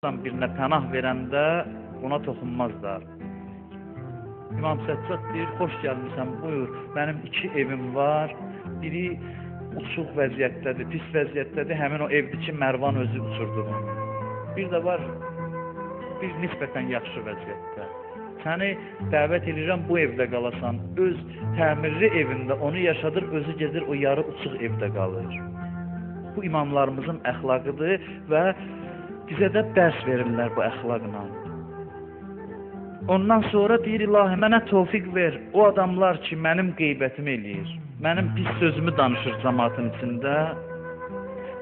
Birine pənah verəndə ona toxunmazlar. İmam Səccad deyir, xoş gəlmişsən, buyur, mənim 2 evim var, biri uçuq vəziyyətdədir, pis vəziyyətdədir, həmin o evdir ki, Mərvan özü uçurduğum. Bir də var, bir nisbətən yaxşı vəziyyətdə. Səni dəvət edirəm, bu evdə qalasan, öz təmirli evində onu yaşadır, özü gedir, o yarı uçuq evdə qalır. Bu imamlarımızın əxlaqıdır və bizə də dərs verirlər bu əxlaqla. Ondan sonra deyir, ilahi, mənə tövfiq ver. O adamlar ki, mənim qeybətimi eləyir, mənim pis sözümü danışır cəmaatın içində,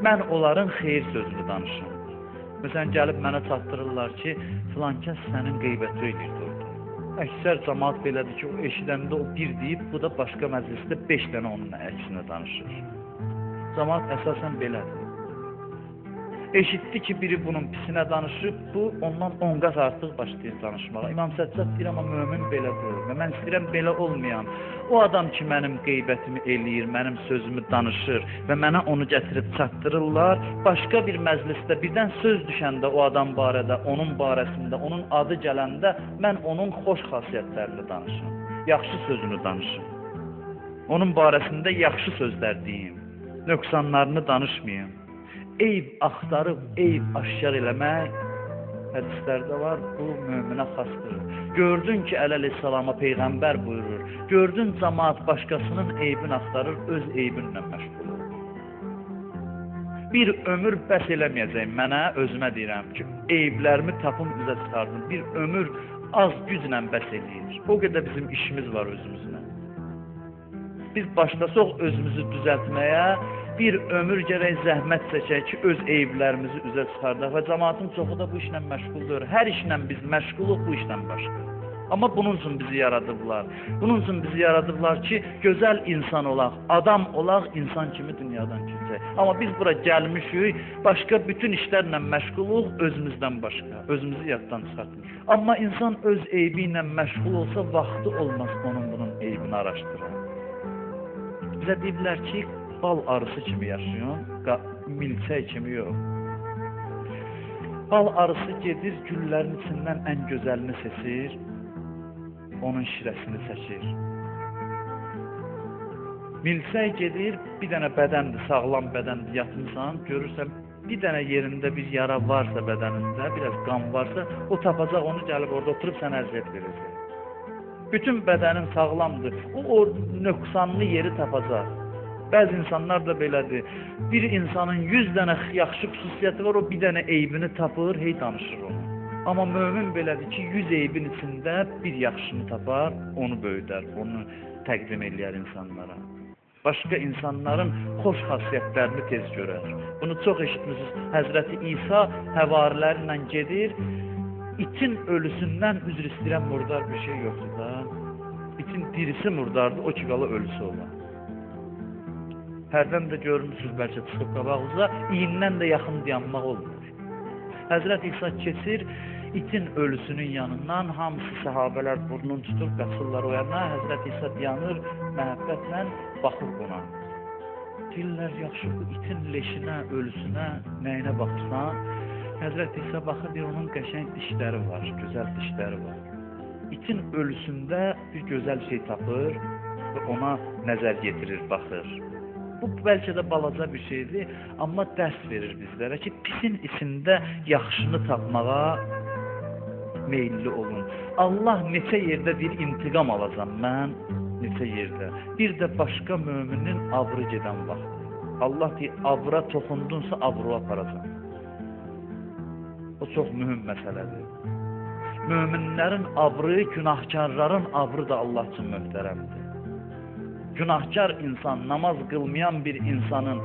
mən onların xeyir sözünü danışım. Məsələn, gəlib mənə çatdırırlar ki, filan kəs sənin qeybətini eləyir. Əksər cəmaat belədir ki, o eşidəndə o bir deyib, bu da başqa məclisdə 5 dənə onun əksinə danışır. Cəmaat əsasən belədir. Eşitdi ki, biri bunun pisinə danışıb, bu ondan 10 qat artıq başlayır danışmağa. İmam Səccad deyir, amma mömin belədir və mən istəyirəm belə olmayan. O adam ki, mənim qeybətimi eləyir, mənim sözümü danışır və mənə onu gətirib çatdırırlar. Başqa bir məclisdə birdən söz düşəndə o adam barədə, onun barəsində, onun adı gələndə mən onun xoş xasiyyətlərini danışım, yaxşı sözünü danışım. Onun barəsində yaxşı sözlər deyim, nöqsanlarını danışmayım. Eyb axtarıb, eyb aşkar eləmək hədislərdə var, bu möminə xasdır. Gördün ki, əleyhissalama Peyğəmbər buyurur, gördün cəmaat başqasının eybini axtarır, öz eybinlə məşğul olur. Bir ömür bəs eləməyəcəyim mənə, özümə deyirəm ki, eyblərimi tapım üzə çıxardım, bir ömür az güclə bəs eləyir. O qədər bizim işimiz var özümüzlə. Biz başlasaq özümüzü düzəltməyə, bir ömür gərək zəhmət çəkək ki, öz eyblərimizi üzə çıxardaq və cəmaatın çoxu da bu işlə məşğuldur. Hər işlə biz məşğuluq, bu işlə başqa. Amma bunun üçün bizi yaradıblar. Bunun üçün bizi yaradıblar ki, gözəl insan olaq, adam olaq, insan kimi dünyadan keçək. Amma biz bura gəlmişik, başqa bütün işlərlə məşğuluq, özümüzdən başqa, özümüzü yaddan çıxartmışıq. Amma insan öz eybi ilə məşğul olsa, vaxtı olmaz onun bunun eybini araşdırar. Bizə deyiblər ki, bal arısı kimi yaşayın, milçək kimi yox. Bal arısı gedir, güllərin içindən ən gözəlini seçir, onun şirəsini çəkir. Milçək gedir, bir dənə bədəndir, sağlam bədəndir, yatmışsan, görürsən, bir dənə yerində bir yara varsa bədənində, biraz qan varsa, o tapacaq, onu gəlib orada oturub sənə əziyyət verəcək. Bütün bədənin sağlamdır, o nöqsanlı yeri tapacaq. Bəzi insanlar da belədir. Bir insanın 100 dənə yaxşı xüsusiyyəti var, o bir dənə eybini tapır, hey danışır onu. Amma mömin belədir ki, 100 eybin içində bir yaxşını tapar, onu böyüdər, onu təqdim eləyər insanlara. Başqa insanların xoş xasiyyətlərini tez görər. Bunu çox eşitmişsiniz. Həzrəti İsa həvarilərlə gedir, itin ölüsündən üzr istəyirəm, murdar bir şey yoxdur da. İtin dirisi murdardır, o ki qala ölüsü olan. Hərdən də görmüşsünüz, bəlkə çıxıb qabağınıza, iyindən də yaxın dayanmaq olmur. Həzrət İsa keçir, itin ölüsünün yanından, hamısı səhabələr burnunu tutur, qaçırlar o yana, Həzrət İsa dayanır, məhəbbətlə baxır buna. Deyirlər, yaxşı, bu itin leşinə, ölüsünə, nəyinə baxırsan? Həzrət İsa baxır, deyir, onun qəşəng dişləri var, gözəl dişləri var. İtin ölüsündə bir gözəl şey tapır və ona nəzər yetirir, baxır. Bu bəlkə də balaca bir şeydir, amma dərs verir bizlərə ki, pisin içində yaxşını tapmağa meyilli olun. Allah neçə yerdə bir intiqam alacam mən, neçə yerdə. Bir də başqa müminin avrı gedən vaxtı. Allah deyir, avra toxundunsa avru aparacam. O çox mühüm məsələdir. Möminlərin avrı, günahkarların avrı da Allah üçün möhtərəmdir. Günahkar insan, namaz qılmayan bir insanın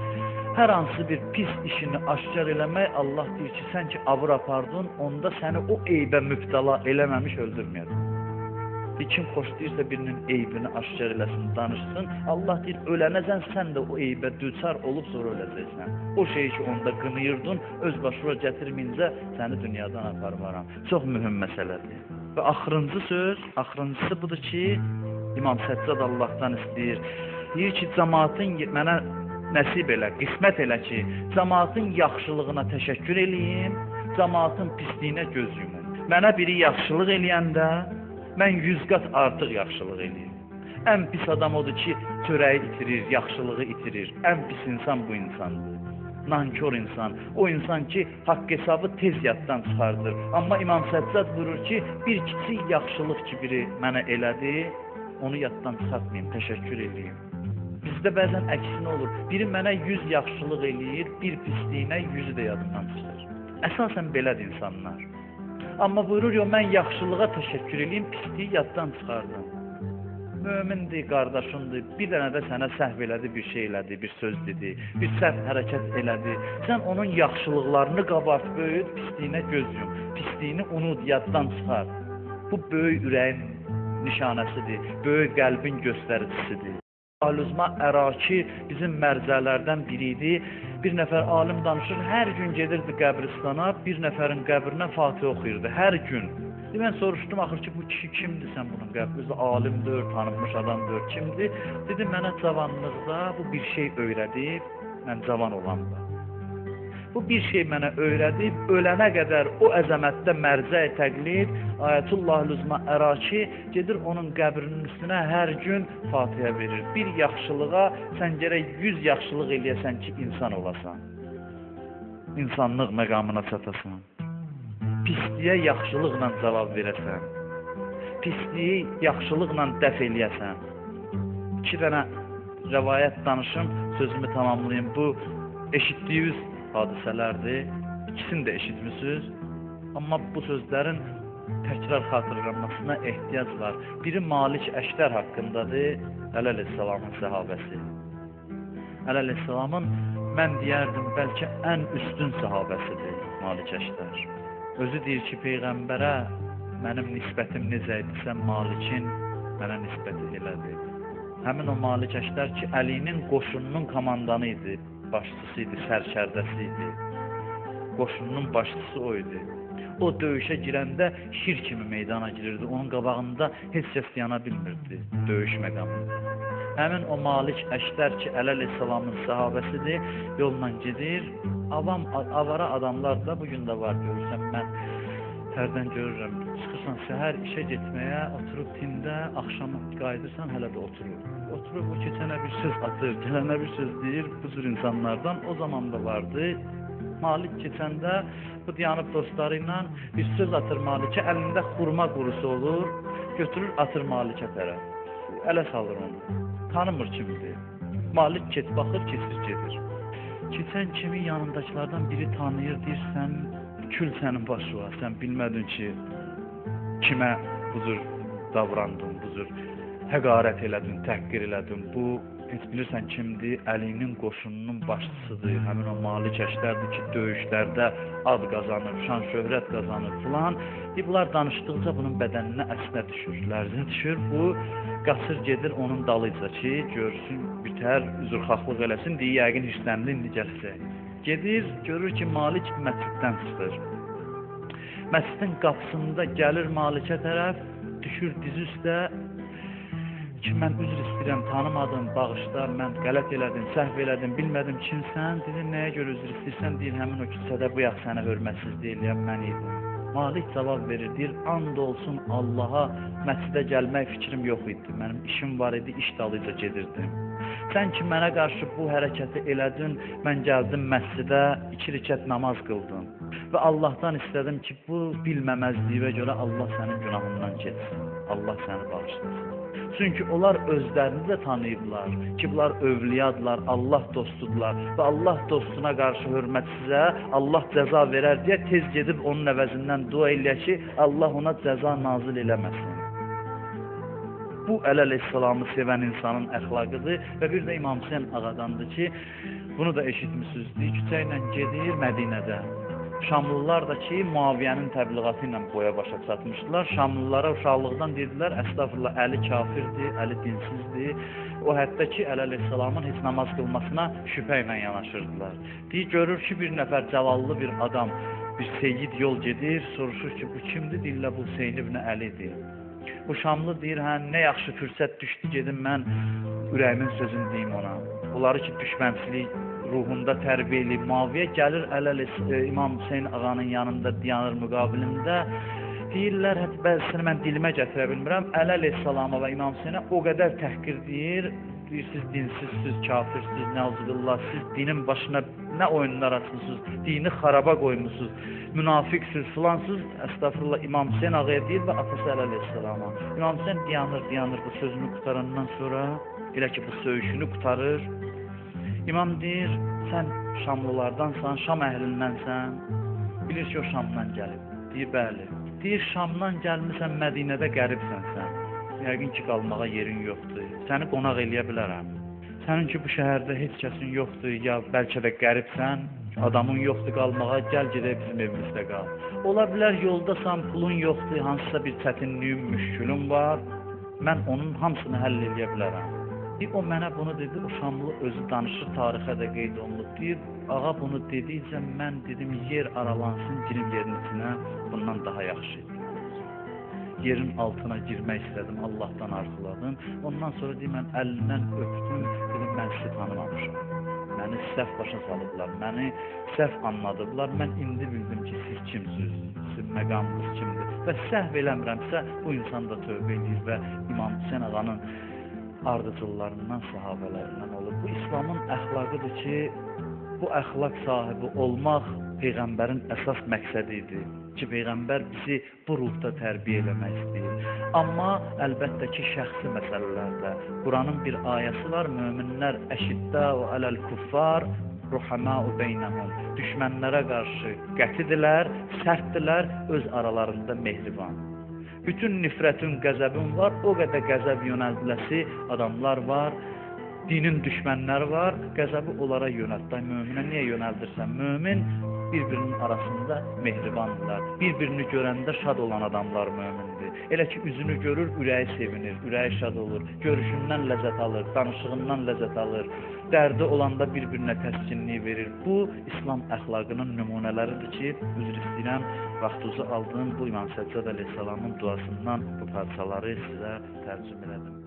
hər hansı bir pis işini aşkar eləmək, Allah deyir ki, sən ki avr apardın, onda səni o eybə mübtəla eləməmiş öldürməyəcək. Kim xoşlayırsa birinin eybini aşkar eləsin, danışsın, Allah deyir, ölənəcən sən də o eybə düçar olub sonra öləcəksən. O şeyi ki, onda qınıyırdın, öz başına gətirməyincə səni dünyadan aparmaram. Çox mühüm məsələdir. Və axırıncısı budur ki, İmam Səccad Allahdan istəyir. Deyir ki, cəmaatın mənə nəsib elə, qismət elə ki, cəmaatın yaxşılığına təşəkkür eləyim cəmaatın pisliyinə göz yumum. Mənə biri yaxşılıq eləyəndə, mən 100 qat artıq yaxşılıq eləyirəm. Ən pis adam odur ki, törəyi itirir, yaxşılığı itirir. Ən pis insan bu insandır. Nankor insan, o insan ki, haqq hesabı tez yaddan çıxardır. Amma İmam Səccad buyurur ki, bir kiçik yaxşılıq ki, biri mənə elədi, onu yaddan çıxartmayım, təşəkkür eləyim. Bizdə bəzən əksinə olur. Biri mənə 100 yaxşılıq eləyir, bir pisliyinə 100-ü də yadından çıxır. Əsasən belədir insanlar. Amma buyurur, yo, mən yaxşılığa təşəkkür eləyim, pisliyi yaddan çıxardım. Mömindir, qardaşındır, bir dənə də sənə səhv elədi, bir şey elədi, bir söz dedi, bir səhv hərəkət elədi. Sən onun yaxşılıqlarını qabart, böyüt, pisliyinə göz yum, pisliyini unut, yaddan çıxar. Bu böyük ürəyin nişanəsidir, böyük qəlbin göstəricisidir. Ahlüzma Əraki bizim mərzələrdən biri idi. Bir nəfər alim danışır, hər gün gedirdi qəbristana, bir nəfərin qəbrinə Fatihə oxuyurdu, hər gün. Mən soruşdum, axır ki, bu kişi kimdir sən bunun qəbri? Özü alimdir, tanınmış adamdır, kimdir? Dedi, mənə cavanlıqda bu bir şey öyrədib, mən cavan olanda. Bu bir şey mənə öyrədib, ölənə qədər o əzəmətdə mərzə-i təqlid, Ayətullah Lüzma Əraki gedir onun qəbrinin üstünə hər gün Fatihə verir. Bir yaxşılığa sən gərək 100 yaxşılıq eləyəsən ki, insan olasan. İnsanlıq məqamına çatasan. Pisliyə yaxşılıqla cavab verəsən. Pisliyi yaxşılıqla dəf eləyəsən. 2 dənə rəvayət danışım, sözümü tamamlayayım. Bu, eşitdiyiniz hadisələrdir. İkisini də eşitmişsiniz. Amma bu sözlərin təkrar xatırlanmasına ehtiyac var. Biri Malik Əşdər haqqındadır, Əleyhisselamın səhabəsi. Əleyhisselamın, mən deyərdim, bəlkə ən üstün səhabəsidir Malik Əşdər. Özü deyir ki, Peyğəmbərə mənim nisbətim necə idisə, Malikin mənə nisbəti elədir. Həmin o Malik Əşdər ki, Əlinin qoşununun komandanı idi, başçısı idi, sərkərdəsi idi. Qoşununun başçısı o idi. O döyüşə girəndə şir kimi meydana girirdi. Onun qabağında heç kəs yana bilmirdi döyüş məqamında. Həmin o Malik Əşdər ki, Əleyhisselamın səhabəsidir, yolla gedir. Avara adamlar da bugün də var, görürsən, mən hərdən görürəm. Çıxırsan səhər işə getməyə, oturub tində, axşam qayıdırsan, hələ də oturur. Oturub o keçənə bir söz atır, gələnə bir söz deyir, bu cür insanlardan o zaman da vardı. Malik keçəndə bu dayanıb dostları ilə bir söz atır Malikə, əlində xurma qurusu olur, götürür atır Malikə tərəf. Ələ salır onu. Tanımır kimdir. Malik baxır, keçir, gedir. Keçən kimi yanındakılardan biri tanıyır, deyirsən, kül sənin başına, sən bilmədin ki, kimə bu cür davrandın, bu cür həqarət elədin, təhqir elədin. Bu, heç bilirsən kimdir? Əlinin qoşununun başçısıdır. Həmin o Malik Əşdərdir ki, döyüşlərdə ad qazanır, şan şöhrət qazanır filan. Bunlar danışdıqca bunun bədəninə əsnə düşür, lərzə düşür. Bu, qaçır gedir onun dalıyca ki, görsün, bitər, üzrxahlıq eləsin, deyə yəqin hirslənli indi gəlsə. Gedir, görür ki, Malik məsciddən çıxır. Məscidin qapısında gəlir Malikə tərəf, düşür diz üstə ki, mən üzr istəyirəm, tanımadım, bağışla, mən qələt elədim, səhv elədim, bilmədim kimsən, dedi, nəyə görə üzr istəyirsən, deyir, həmin o küçədə bu yax sənə hörmətsiz deyiləyəm, mən idim. Malik cavab verir, deyir, and olsun Allaha, məscidə gəlmək fikrim yox idi, mənim işim var idi, iş dalıyca gedirdim. Sən ki, mənə qarşı bu hərəkəti elədin, mən gəldim məscidə, 2 rükət namaz qıldım və Allahdan istədim ki, bu bilməməzliyivə görə Allah sənin günahından geçsin, Allah səni bağışlasın. Çünki onlar özlərini də tanıyıblar ki, bunlar övliyadırlar, Allah dostudurlar və Allah dostuna qarşı hörmətsizə Allah cəza verər deyə tez gedib onun əvəzindən dua eləyə ki, Allah ona cəza nazil eləməsin. Bu, Əleyhisselamı sevən insanın əxlaqıdır və bir də İmam Hüseyin ağadandır ki, bunu da eşitmişsiniz, küçə ilə gedir Mədinədə. Şamlılar da ki, Muaviyyənin təbliğatı ilə boya başa çatmışdılar. Şamlılara uşaqlıqdan dedilər, əstəğfurullah, Əli kafirdir, Əli dinsizdir. O hətta ki, Əleyhisselamın heç namaz qılmasına şübhə ilə yanaşırdılar. Deyir, görür ki, bir nəfər cavallı bir adam, bir seyyid yol gedir, soruşur ki, bu kimdir? Deyirlər, bu Hüseyin ibn Əlidir. Bu Şamlı deyir, hə, nə yaxşı fürsət düşdü, gedim mən ürəyimin sözünü deyim ona. Onları ki, düşmənçilik ruhunda tərbiyə edib Muaviyə gəlir İmam Hüseyn ağanın yanında dayanır müqabilində. Deyirlər, hətta bəzisini mən dilimə gətirə bilmirəm. Əli əleyhissalama və İmam Hüseynə o qədər təhqir deyir. Siz dinsizsiz, kafirsiniz, nəuzbillah, siz dinin başına nə oyunlar açmısınız, dini xaraba qoymusunuz, münafiqsiz, filansız, əstəğfurullah, İmam Hüseyn ağaya deyir və atası Əli əleyhissalama. İmam Hüseyn dayanır bu sözünü qutarandan sonra, elə ki bu söyüşünü qutarır. İmam deyir, sən Şamlılardansan, Şam əhlindənsən, bilir ki o Şamdan gəlib. Deyir, bəli. Deyir, Şamdan gəlmirsən, Mədinədə qəribsən sən. Yəqin ki, qalmağa yerin yoxdur. Səni qonaq eləyə bilərəm. Sənin ki, bu şəhərdə heç kəsin yoxdur, ya bəlkə də qəribsən, adamın yoxdur qalmağa, gəl gedək bizim evimizdə qal. Ola bilər, yoldasan, pulun yoxdur, hansısa bir çətinliyin, müşkülün var, mən onun hamısını həll eləyə bilərəm. O mənə bunu dedi, o Şamlı özü danışır, tarixə də qeyd olunub. Deyir, ağa bunu dedikcə mən dedim, yer aralansın, girim yerin içinə, bundan daha yaxşı. Yerin altına girmək istədim, Allahdan arzuladım. Ondan sonra deyim, mən əlindən öpdüm, dedim, mən sizi tanımamışam. Məni səhv başa salıblar, məni səhv anladıblar. Mən indi bildim ki, siz kimsiniz, sizin məqamınız kimdir. Və səhv eləmirəmsə, bu insan da tövbə edir və İmam Hüseyn ağanın ardıcıllarından, sahabələrindən olur. Bu İslamın əxlaqıdır ki, bu əxlaq sahibi olmaq Peyğəmbərin əsas məqsədi idi ki, Peyğəmbər bizi bu ruhda tərbiyə eləmək istəyir. Amma əlbəttə ki, şəxsi məsələlərdə Quranın bir ayəsi var, möminlər əşiddə və ələl kuffar ruhamau beynəhum. Düşmənlərə qarşı qətidirlər, sərtdirlər, öz aralarında mehriban. Bütün nifrətin, qəzəbin var, o qədər qəzəb yönəldiləsi adamlar var, dinin düşmənləri var, qəzəbi onlara yönəltdə. Möminə niyə yönəldirsən? Mömin bir-birinin arasında mehribandırlar. Bir-birini görəndə şad olan adamlar mömindir. Elə ki, üzünü görür, ürəyi sevinir, ürəyi şad olur, görüşündən ləzzət alır, danışığından ləzzət alır, dərdi olanda bir-birinə təskinlik verir. Bu, İslam əxlaqının nümunələridir ki, üzr istəyirəm, vaxtınızı aldığım bu İmam Səccad əleyhissalamın duasından bu parçaları sizə tərcümə elədim.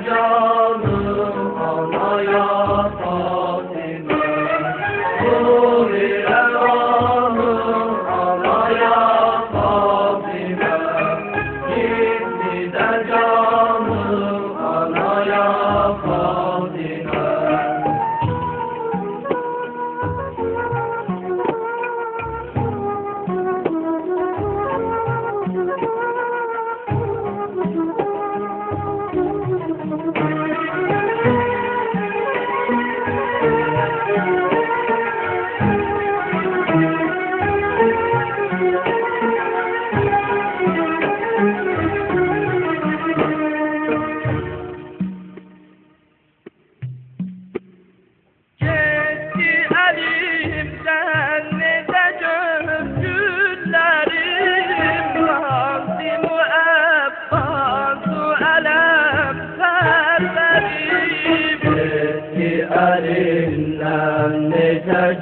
Canım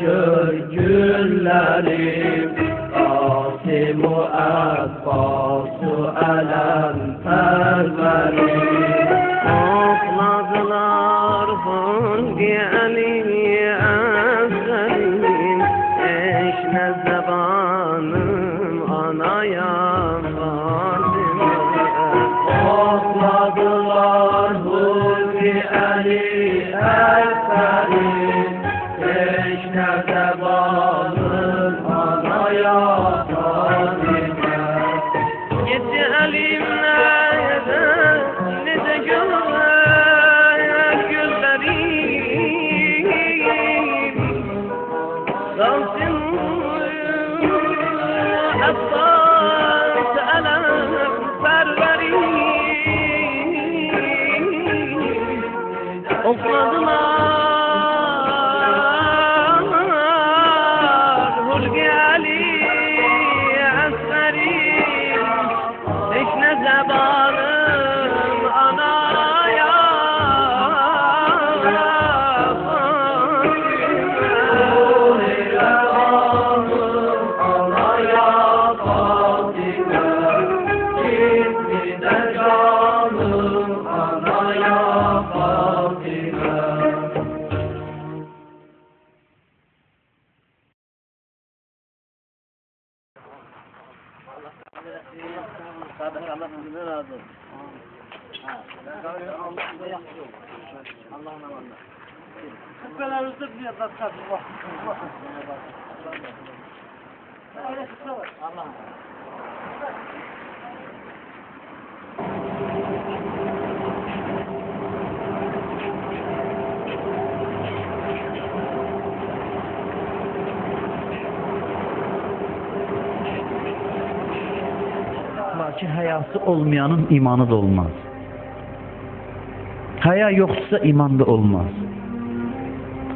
gör güllerim Qasim-u Abbas-u Ələm pərverim Oxladılar Hulki Əliyi Əzəlin Eşnə zəbanım anaya Fatimə Oxladılar Hulki Əliyi Əzəlin Eşnə zəbanım anaya Fatimə Gecə əlimlə necə görək güllərim Qasim-u Abbas Ələm pərverim Oxladılar Hulki Əliyi Əzəlin Eşnə zəbanım anaya Fatimə Gitmə canım anaya Fatimə Lakin həyası olmayanın imanı da olmaz. Həya yoxdursa iman da olmaz.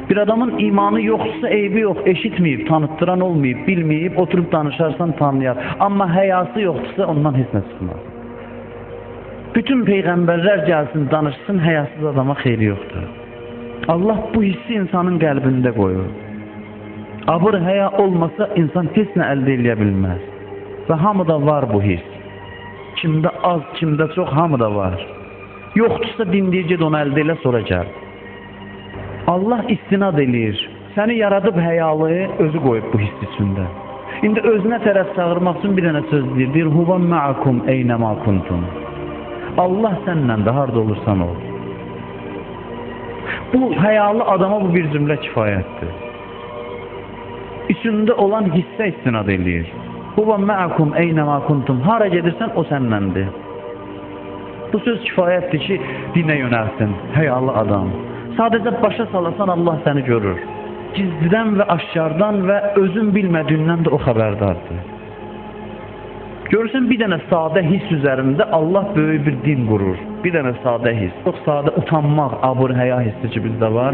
Bir adamın imanı yoxdursa eybi yox, eşitməyib, tanıttıran olmayıb, bilməyib, oturub danışarsan tanıyar. Amma həyası yoxdursa ondan heç nə çıxmaz. Bütün peyğəmbərlər gəlsin, danışsın, həyasız adama xeyri yoxdur. Allah bu hissi insanın qəlbində qoyur. Abır həya olmasa insan heç nə əldə edə bilməz. Və hamıda var bu hiss. Kimdə az, kimdə çox, hamıda var. Yoxdursa dinləyəcək onu əldə elə, sonra gəl. Allah istinad eləyir. Səni yaradıb həyalı, özü qoyub bu hiss içində. İndi özünə tərəf çağırmaq üçün bir dənə söz deyir. Deyir, huvan ma'akum eynəmə kuntum. Allah sənlə də harda olursan ol. Bu həyalı adama bu bir cümlə kifayətdir. İçində olan hissə istinad eləyir. Huvan ma'akum eynəmə kuntum. Hara gedirsən, o sənləndir. Bu söz kifayətdir ki, dinə yönəlsin, həyalı adam. Sadəcə başa salasan Allah səni görür. Gizlidən və aşkardan və özün bilmədiyindən də o xəbərdardır. Görürsən, bir dənə sadə hiss üzərində Allah böyük bir din qurur. Bir dənə sadə hiss. Çox sadə utanmaq, abır, həya hissi ki bizdə var.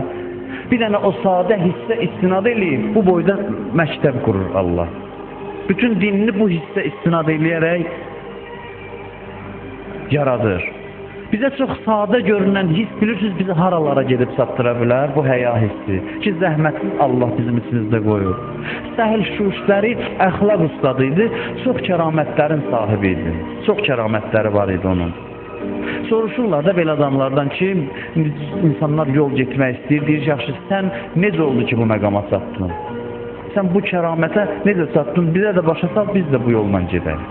Bir dənə o sadə hissə istinad eləyib, bu boyda məktəb qurur Allah. Bütün dinini bu hissə istinad eləyərək yaradır. Bizə çox sadə görünən hiss, bilirsiniz, bizi haralara gedib çatdıra bilər, bu həya hissi. Ki, zəhmətsiz Allah bizim içimizdə qoyur. Səhl Şuşləri əxlaq ustadı idi, çox kəramətlərin sahibi idi. Çox kəramətləri var idi onun. Soruşurlar da belə adamlardan ki, insanlar yol getmək istəyir, deyir, yaxşı, sən necə oldu ki, bu məqama çatdın? Sən bu kəramətə necə çatdın? Bizə də başa sal, biz də bu yolla gedək.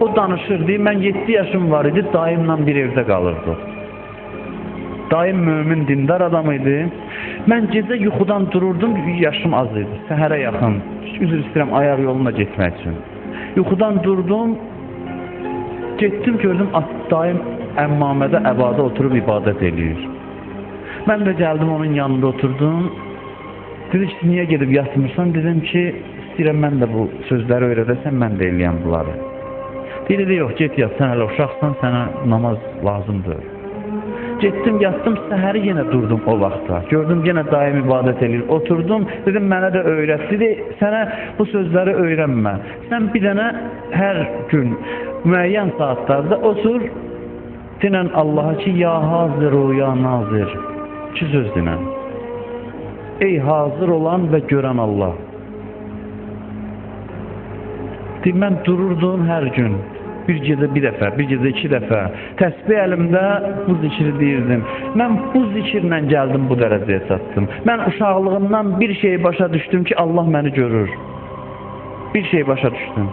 O danışır, deyir, mən 7 yaşım var idi, dayımla bir evdə qalırdı. Dayım mömin, dindar adam idi. Mən gecə yuxudan dururdum, yaşım az idi, səhərə yaxın. Üzr istəyirəm, ayaq yoluna getmək üçün. Yuxudan durdum, getdim, gördüm, dayım əmmamədə, əbada oturub ibadət eləyir. Mən də gəldim, onun yanında oturdum. Dedi ki, niyə gedib yatmırsan? Dedim ki, istəyirəm mən də bu sözləri öyrədəsən, mən də eləyəm bunları. Dedi, yox, get yat, sən hələ uşaqsan, sənə namaz lazımdır. Getdim, yatdım, səhəri yenə durdum o vaxtda. Gördüm, yenə daim ibadət edir. Oturdum, dedim, mənə də öyrət. Dedi, sənə bu sözləri öyrənmə. Sən bir dənə hər gün müəyyən saatlarda otur, dinən Allaha ki, ya hazır o, ya nazir. İki söz dinən. ey hazır olan və görən Allah. Deyim, mən dururdum hər gün, bir gecə bir dəfə, bir gecə iki dəfə, təsbih əlimdə bu zikri deyirdim. Mən bu zikirlə gəldim, bu dərəcəyə çatdım. Mən uşaqlığımdan bir şey başa düşdüm ki, Allah məni görür. Bir şey başa düşdüm.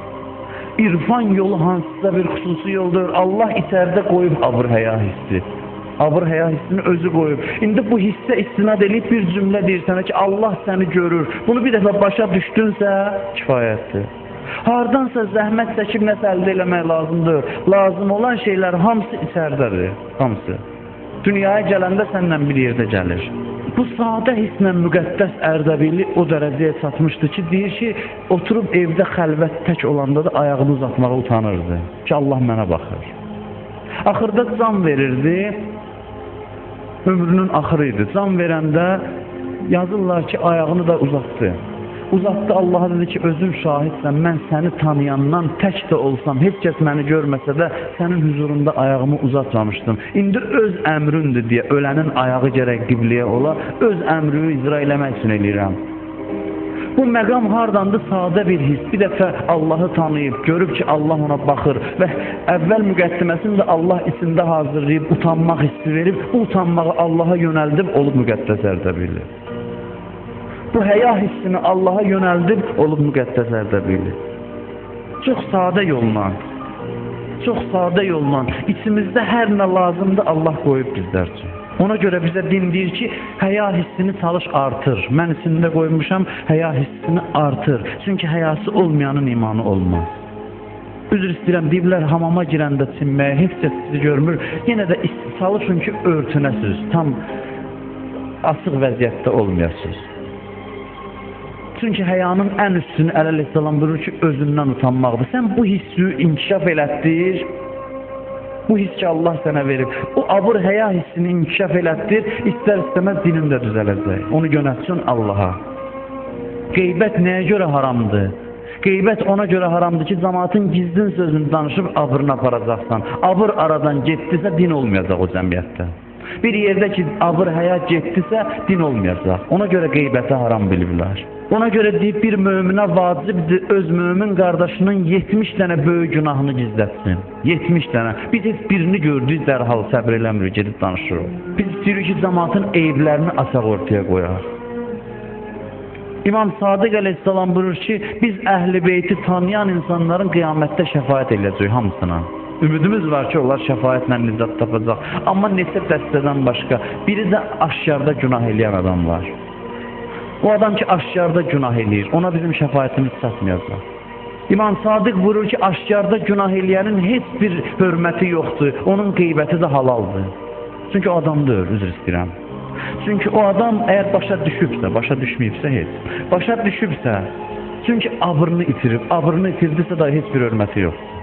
İrfan yolu hansısa bir xüsusi yoldur. Allah içəridə qoyub abır-həya hissi. Abır-həya hissini özü qoyub. İndi bu hissə istinad edib bir cümlə deyir sənə ki, Allah səni görür. Bunu bir dəfə başa düşdünsə, kifayətdir. Hardansa zəhmət çəkib nəsə əldə eləmək lazımdır. Lazım olan şeylər hamısı içərdədir. Hamısı. Dünyaya gələndə səndən bir yerdə gəlir. Bu sadə hisslə müqəddəs Ərdəbili o dərəcəyə çatmışdı ki, deyir ki, oturub evdə xəlvət tək olanda da ayağını uzatmağa utanırdı. Ki, Allah mənə baxır. Axırda can verirdi. Ömrünün axırı idi. Can verəndə yazırlar ki, ayağını da uzatdı. Uzatdı, Allah'a dedi ki, özüm şahidsən, mən səni tanıyandan tək də olsam, heç kəs məni görməsə də sənin huzurunda ayağımı uzatmamışdım. İndi öz əmründür deyə, ölənin ayağı gərək qibləyə ola, öz əmrimi icra eləmək üçün eləyirəm. Bu məqam hardandır? Sadə bir his. Bir dəfə Allahı tanıyıb, görüb ki, Allah ona baxır və əvvəl müqəddiməsini də Allah içində hazırlayıb, utanmaq hissi verib, bu utanmağı Allaha yönəldib, olub müqəddəs Ərdəbili. Bu həya hissini Allaha yönəldib, olub müqəddəs Ərdəbili. Çox sadə yolla, çox sadə yolla, içimizdə hər nə lazımdır Allah qoyub bizlər üçün. Ona görə bizə din deyir ki, həya hissini çalış artır. Mən içində qoymuşam, həya hissini artır. Çünki həyası olmayanın imanı olmaz. Üzr istəyirəm, deyiblər, hamama girəndə çinməyə, heç kəs sizi görmür. Yenə də çalışın ki, örtünəsiz, tam açıq vəziyyətdə olmayasınız. Çünki həyanın ən üstünü əleyhissalam buyurur ki, özündən utanmaqdır. Sən bu hissi inkişaf elətdir, bu his ki Allah sənə verib. O abır həya hissini inkişaf elətdir, istər-istəməz dilin də düzələcək. Onu yönətsin Allaha. Qeybət nəyə görə haramdır? Qeybət ona görə haramdır ki, cəmaatın gizlin sözünü danışıb abırını aparacaqsan. Abır aradan getdisə, din olmayacaq o cəmiyyətdə. Bir yerdə ki, abır həyat getdisə, din olmayacaq. Ona görə qeybətə haram bilirlər. Ona görə deyib, bir möminə vacibdir öz mömin qardaşının 70 dənə böyük günahını gizlətsin. 70 dənə. Biz heç birini gördük, dərhal səbr eləmirik, gedib danışırıq. Biz istəyirik ki, cəmaatın eyiblərini açaq ortaya qoyaq. İmam Sadiq əleyhissalam buyurur ki, biz əhl-i beyti tanıyan insanların qiyamətdə şəfaət eləyəcək hamısına. Ümidimiz var ki, onlar şəfaətlə nicat tapacaq. Amma neçə dəstədən başqa, biri də aşkarda günah eləyən adam var. O adam ki, aşkarda günah eləyir, ona bizim şəfaətimiz çatmayacaq. İmam Sadiq buyurur ki, aşkarda günah eləyənin heç bir hörməti yoxdur, onun qeybəti də halaldır. Çünki o adam deyir, üzr istəyirəm. Çünki o adam əgər başa düşübsə, başa düşməyibsə heç, başa düşübsə, çünki abrını itirib, abrını itirdisə da heç bir hörməti yoxdur.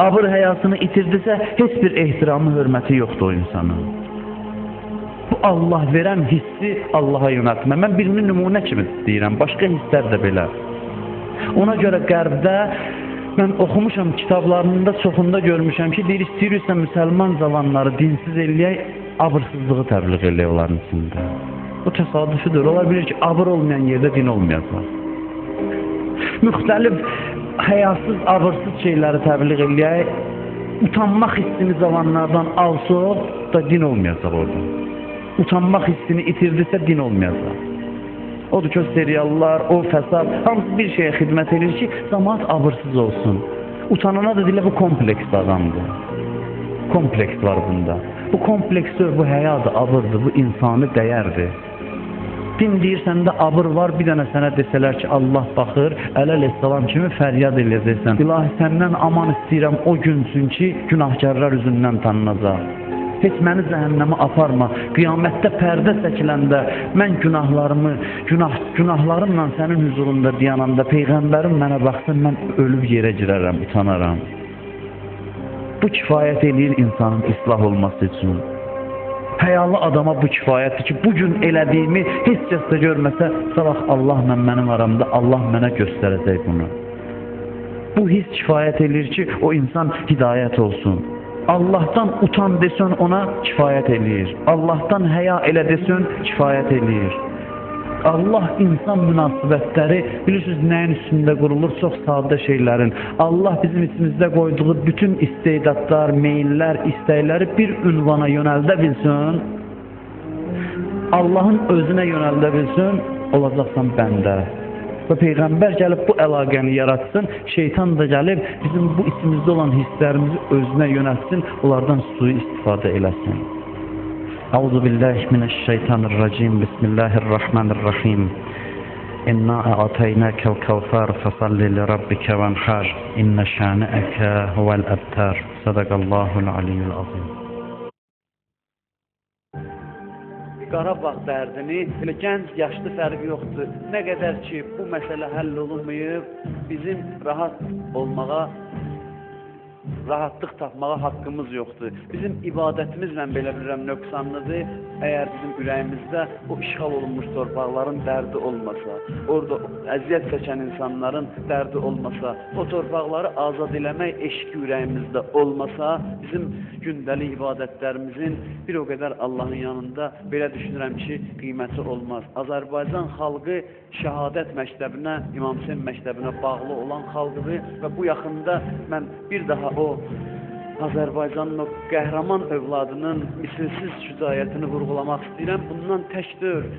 Abır həyasını itirdisə, heç bir ehtiramı, hörməti yoxdur o insanın. Bu Allah verən hissi Allaha yönəltmə. Mən birini nümunə kimi deyirəm, başqa hisslər də belə. Ona görə qərbdə mən oxumuşam, kitablarında çoxunda görmüşəm ki, deyir, istəyirsə müsəlman zamanları dinsiz eləyək, abırsızlığı təbliğ eləyək onların içində. Bu təsadüfüdür. Onlar bilir ki, abır olmayan yerdə din olmayacaq. Müxtəlif həyasız, abırsız şeyləri təbliğ eləyək, utanmaq hissini zamanlardan alsaq da din olmayacaq orada. Utanmaq hissini itirdisə din olmayacaq. Odur ki, o seriallar, o fəsad, hamısı bir şeyə xidmət edir ki, cəmaat abırsız olsun. Utanana da dilə bu kompleks adamdır. Kompleks var bunda. Bu kompleksdir, bu həyadır, abırdır, bu insani dəyərdir. Din deyirsən də abır var, bir dənə sənə desələr ki, Allah baxır, əleyhissalam kimi fəryad eləyəcəksən. İlahi, səndən aman istəyirəm o gün üçün ki, günahkarlar üzündən tanınacaq. Heç məni cəhənnəmə aparma. Qiyamətdə pərdə çəkiləndə mən günahlarımla sənin huzurunda dayananda Peyğəmbərim mənə baxsın, mən ölüb yerə girərəm, utanaram. Bu kifayət eləyir insanın islah olması üçün. Həyalı adama bu kifayətdir ki, bugün elədiyimi heç kəs də görməsə, sabah Allahla mənim aramda Allah mənə göstərəcək bunu. Bu his kifayət eləyir ki, o insan hidayət olsun. Allahdan utan desən ona kifayət eləyir. Allahdan həya elə desən kifayət eləyir. Allah-insan münasibətləri bilirsiniz nəyin üstündə qurulur? Çox sadə şeylərin. Allah bizim içimizdə qoyduğu bütün istedadlar, meyillər, istəkləri bir ünvana yönəldə bilsin. Allahın özünə yönəldə bilsin, olacaqsan bəndə. Və Peyğəmbər gəlib bu əlaqəni yaratsın, şeytan da gəlib bizim bu içimizdə olan hisslərimizi özünə yönəltsin, onlardan suyu istifadə eləsin. Euzu billahi mineşşeytanirracim. Bismillahirrahmanirrahim. İnna a'taynakal kevser fesalli li rabbika venhar. İnne şani'aka huvel abtar. Sadaqallahul aliyyul azim. Qarabağ dərdini elə gənc, yaşlı fərqi yoxdur. Nə qədər ki bu məsələ həll olunmayıb, bizim rahat olmağa, rahatlıq tapmağa haqqımız yoxdur. Bizim ibadətimizlə belə bilirəm nöqsanlıdır. Əgər bizim ürəyimizdə o işğal olunmuş torpaqların dərdi olmasa, orada əziyyət çəkən insanların dərdi olmasa, o torpaqları azad eləmək eşqi ürəyimizdə olmasa, bizim gündəlik ibadətlərimizin bir o qədər Allahın yanında belə düşünürəm ki, qiyməti olmaz. Azərbaycan xalqı şəhadət məktəbinə, İmam Hüseyn məktəbinə bağlı olan xalqıdır və bu yaxında mən bir daha o Azərbaycanın o qəhrəman övladının misilsiz şücaətini vurğulamaq istəyirəm. Bundan tək deyil,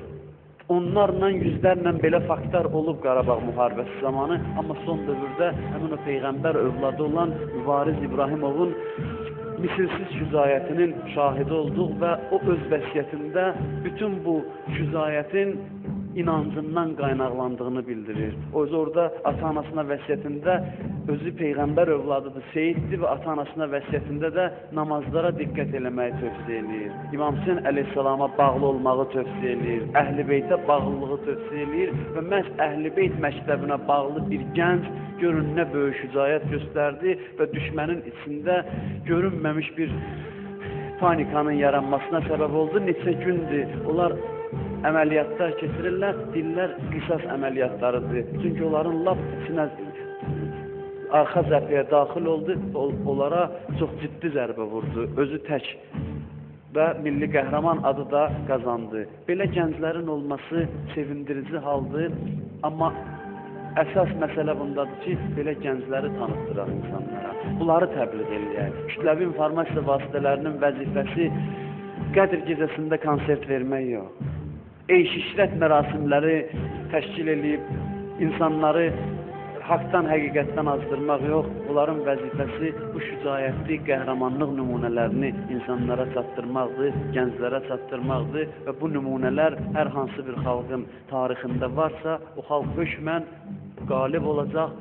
onlarla yüzlərlə belə faktlar olub Qarabağ müharibəsi zamanı, amma son dövrdə həmin o Peyğəmbər övladı olan Mübariz İbrahimovun misilsiz şücaətinin şahidi olduq və o öz vəsiyyətində bütün bu şücaətin inancından qaynaqlandığını bildirir. O öz orada ata-anasına vəsiyyətində özü Peyğəmbər övladıdır, seyiddir və ata-anasına vəsiyyətində də namazlara diqqət eləməyi tövsiyə eləyir. İmam Hüseyn əleyhissalama bağlı olmağı tövsiyə eləyir, Əhl-i Beytə bağlılığı tövsiyə eləyir və məhz Əhl-i Beyt məktəbinə bağlı bir gənc görün nə böyük şücaət göstərdi və düşmənin içində görünməmiş bir panikanın yaranmasına səbəb oldu. Neçə gündür onlar əməliyyatlar keçirirlər, dillər qisas əməliyyatlarıdır. Çünki onların lap içinə arxa zəfiyə daxil oldu, onlara çox ciddi zərbə vurdu, özü tək və milli qəhrəman adı da qazandı. Belə gənclərin olması sevindirici haldır, amma əsas məsələ bundadır ki, belə gəncləri tanıtdıraq insanlara, bunları təbliğ eləyək. Kütləvi informasiya vasitələrinin vəzifəsi Qədr gecəsində konsert vermək yox. Eyş-işrət mərasimləri təşkil edib, insanları haqdan, həqiqətdən azdırmaq yox, bunların vəzifəsi bu şücaətli qəhrəmanlıq nümunələrini insanlara çatdırmaqdır, gənclərə çatdırmaqdır və bu nümunələr hər hansı bir xalqın tarixində varsa, o xalq hökmən qalib olacaq,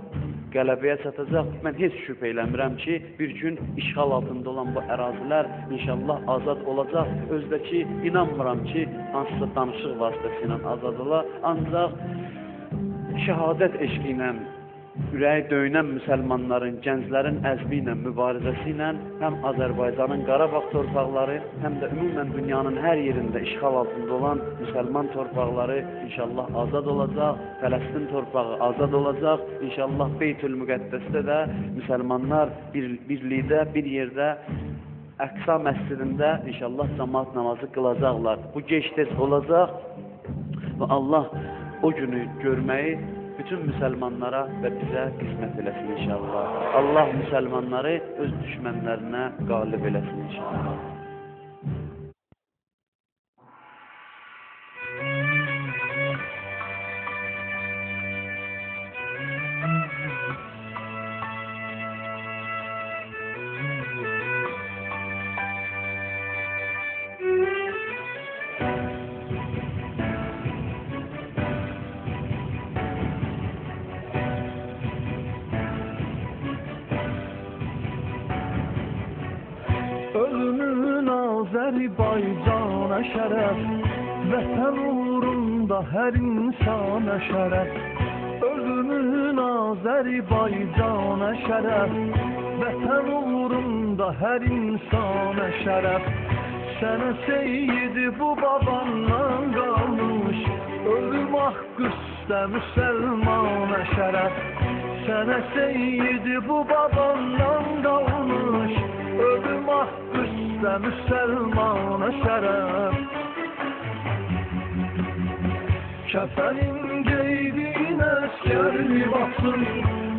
qələbəyə çatacaq. Mən heç şübhə eləmirəm ki, bir gün işğal altında olan bu ərazilər inşallah azad olacaq. Özdəki inanmıram ki, hansısa danışıq vasitəsilə azad ola, ancaq şəhadət eşqi ilə ürəyi döyünən müsəlmanların, gənclərin əzmi ilə, mübarizəsi ilə həm Azərbaycanın Qarabağ torpaqları, həm də ümumən dünyanın hər yerində işğal altında olan müsəlman torpaqları inşallah azad olacaq, Fələstin torpağı azad olacaq, inşallah Beytül-Müqəddəsdə də müsəlmanlar birlikdə, bir yerdə Əqsa məscidində inşallah cəmaat namazı qılacaqlar. Bu gec-tez olacaq və Allah o günü görməyi bütün müsəlmanlara və bizə qismət eləsin inşallah. Allah müsəlmanları öz düşmənlərinə qalib eləsin inşallah. Ölümün Azərbaycana şərəf, vətən uğrunda hər insana şərəf. Ölümün Azərbaycana şərəf, vətən uğrunda hər insana şərəf. Sənə seyidi bu babandan qalmış, ölüm haqqı üstə müsəlmana şərəf. Sənə seyidi bu babandan qalmış, ölüm haqqı üstə müsəlmana şərəf. Kefenin giydin esker libasın,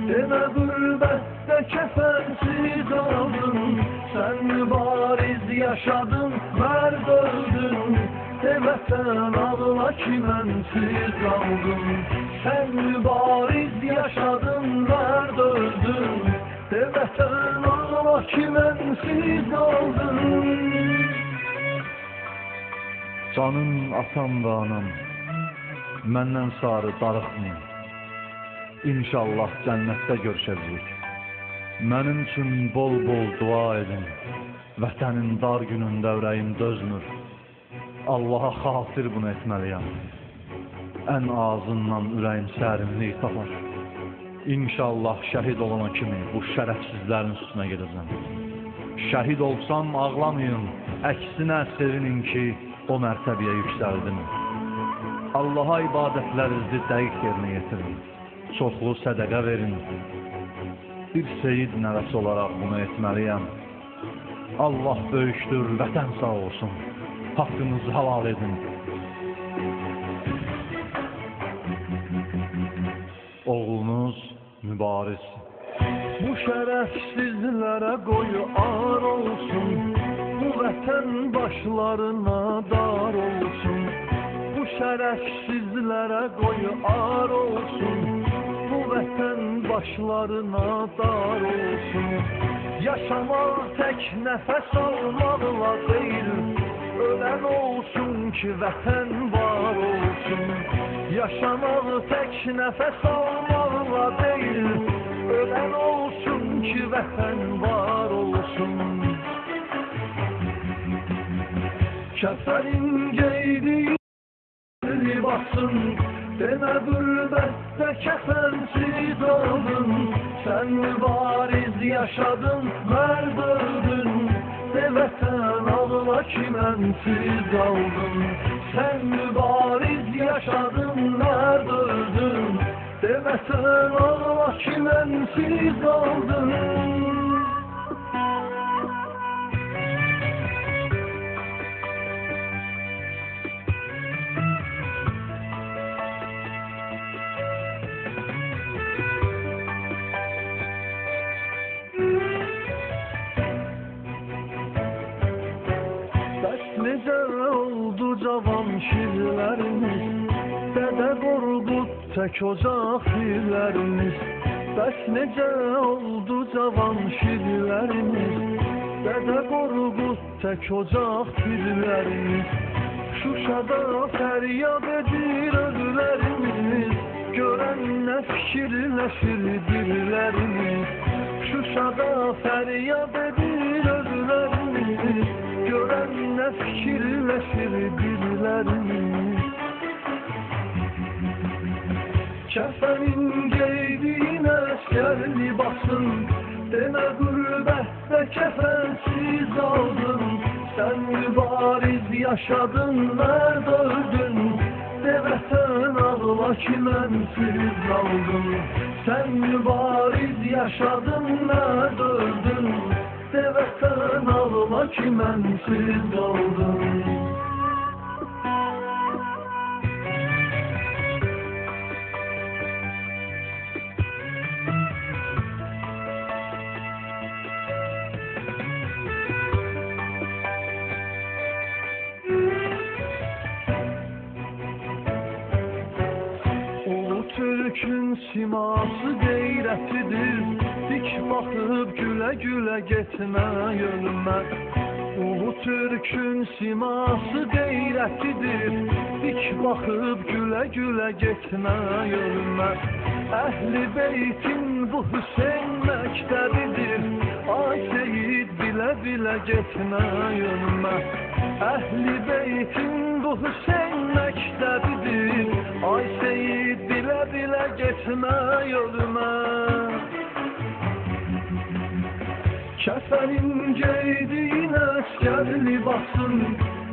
deme gurbette kefensiz aldın. Sen mübariz yaşadın, merd öldün, demesen ağla kimensiz aldın. Sen mübariz yaşadın, merd öldün, demesen ağla kimensiz aldın. Canım atam da anam, məndən sarı darıxmayın. İnşallah cənnətdə görüşəcəyik. Mənim üçün bol-bol dua edin. Vətənin dar günündə ürəyim dözmür. Allaha xatir bunu etməliyəm. Ən azından ürəyim sərinlik tapar. İnşallah şəhid olana kimi bu şərəfsizlərin üstünə gedəcəm. Şəhid olsam ağlamayın, əksinə sevinin ki o mərtəbəyə yüksəldim. Allaha ibadətlərinizi dəqiq yerinə yetirin. Çoxlu sədəqə verin. Bir seyid nəvəsi olaraq bunu etməliyəm. Allah böyükdür, vətən sağ olsun. Haqqınızı halal edin. Oğlunuz mübariz. Bu şərəfsizlərə qoyu ar olsun. Bu vətən başlarına dar olsun. Bu şərəfsizlərə qoyu ar olsun. Bu vətən başlarına dar olsun. Yaşamaq tək nəfəs almaqla deyil, ölən olsun ki vətən var olsun. Yaşamaq tək nəfəs almaqla deyil, ölən olsun ki vətən var olsun. Kəfənin geydiyi libasın, demə qürbətdə kəfənsiz oldun. Sən mübariz yaşadın, mərd öldün, de vətən ağla ki mənsiz qaldın. Sən mübariz yaşadın, mərd öldün, de vətən ağla ki mənsiz qaldın. Necə oldu cavan şirlərimiz, Dədə Qorqud tək ocaq firlərimiz. Bəs necə oldu cavan şirlərimiz, Dədə Qorqud tək ocaq firlərimiz. Şuşada fəryad edir ölülərimiz, görən nə fikirləşir dillərimiz. Şuşada fəryad edir ölülərimiz, görən nə fikirləşir dillərimiz. Kəfənin geydiyin əskər libasın, demə qürbətdə kəfənsiz aldın. Sən mübariz yaşadın, mərd öldün, de vətən ağla ki mənsiz qaldın. Sən mübariz yaşadın, mərd öldün, de vətən ağla ki mənsiz qaldın. Türkün siması qeyrətidir, dik baxıb gülə-gülə getmə yönümə. Ulu Türkün siması qeyrətidir, dik baxıb gülə-gülə getmə yönümə. Əhl-i beytin bu Hüseyn məktəbidir, ay seyid bilə-bilə getmə yönümə. Əhl-i beytin bu Hüseyn məktəbidir, ay seyid bilə-bilə getmə yoluma. Kəfənin geydiyin əskər libasın,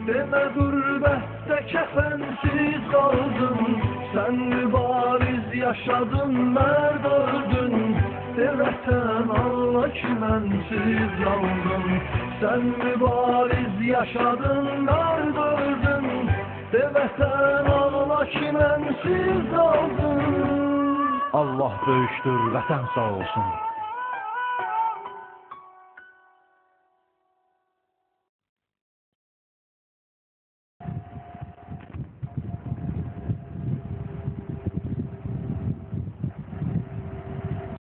demə qürbətdə kəfənsiz qaldın. Sən mübariz yaşadın, mərd öldün, de vətən ağla ki mənsiz qaldın. Sən mübariz yaşadın, mərd öldün, De vətən ağla ki mənsiz qaldın. Allah böyükdür, vətən sağ olsun.